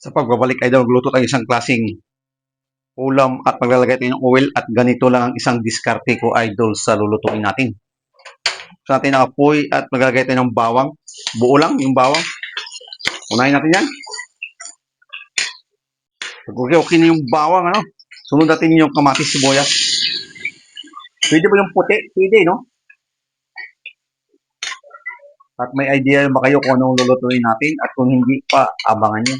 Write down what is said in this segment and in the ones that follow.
Sa pagbabalik idol, magluto tayo isang klaseng ulam at maglalagay tayo ng oil at ganito lang ang isang diskarte ko idol sa lulutuin natin. Sa natin ang apoy at maglalagay tayo ng bawang. Buo lang yung bawang. Unahin natin yan. Pag okay na yung bawang, sunod natin yung kamatis, sibuyas. Pwede ba yung puti? Pwede, no? At may idea ba kayo kung anong lulutuin natin? At kung hindi pa, abangan nyo.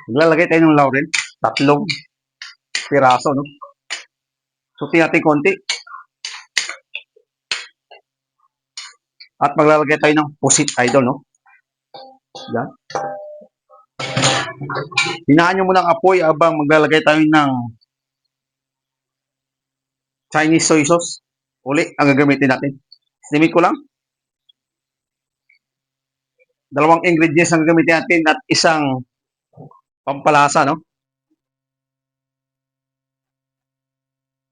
Maglalagay tayo ng laurel. 3 piraso, no? Suti natin konti. At maglalagay tayo ng pusit idol, no? Yan. Hinaan nyo muna ang apoy habang maglalagay tayo ng Chinese soy sauce. Uli ang gagamitin natin. Sinimik ko lang. 2 ingredients ang gagamitin natin at isang pampalasa, no?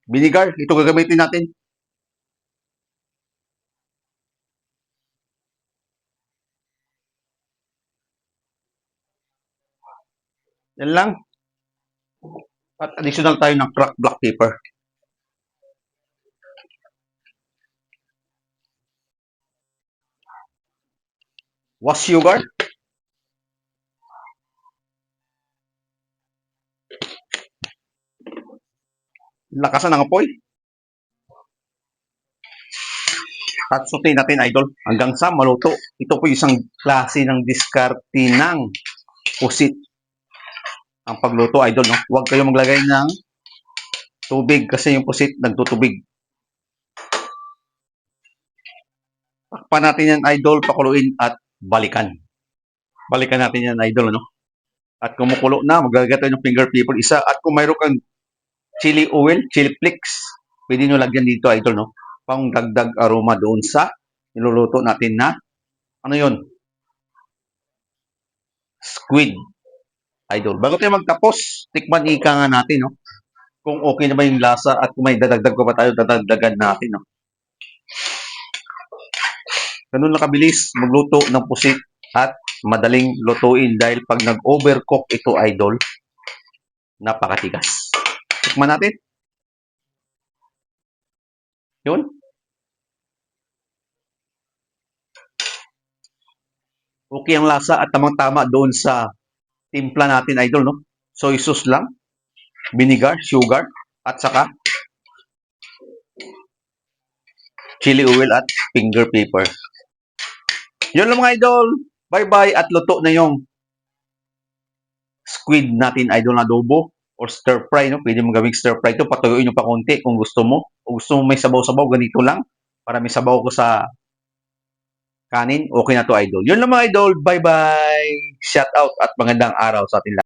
Vinegar, ito gagamitin natin. Yan lang. At additional tayo ng cracked black pepper. Was sugar. Lakasan ng apoy. At sutin natin idol hanggang sa maluto. Ito po isang klase ng diskarte ng pusit. Ang pagluto idol, no? Huwag kayo maglagay ng tubig kasi yung pusit nagtutubig. Takpan natin yan idol, pakuluin at balikan. Balikan natin yan idol, no? At kumukulo na, maglalagay tayo ng finger pepper isa. At kung mayroon kang chili oil, chili flakes, pwede nyo lagyan dito idol, no? Pang dagdag aroma doon sa niluluto natin na ano yun? Squid idol. Bago tayo magtapos, tikman ika nga natin, no? Kung okay na ba yung lasa at kung may dadagdag ko pa tayo, dadagdagan natin, no? Ganun lang kabilis magluto ng pusit at madaling lutuin dahil pag nag-overcook ito idol, napakatigas. Tikman natin. Yun. Okay ang lasa at tamang-tama doon sa timpla natin idol, no? Soy sauce lang, vinegar, sugar, at saka chili oil at finger pepper. Yun lang mga idol. Bye-bye at luto na yung squid natin idol na adobo or stir fry, no? Pwede mong gawing stir fry ito. Patuyuin nyo pa konti kung gusto mo. O gusto mo may sabaw-sabaw, ganito lang. Para may sabaw ko sa kanin, okay na to idol. Yun lang mga idol. Bye-bye. Shout out at magandang araw sa atin lahat.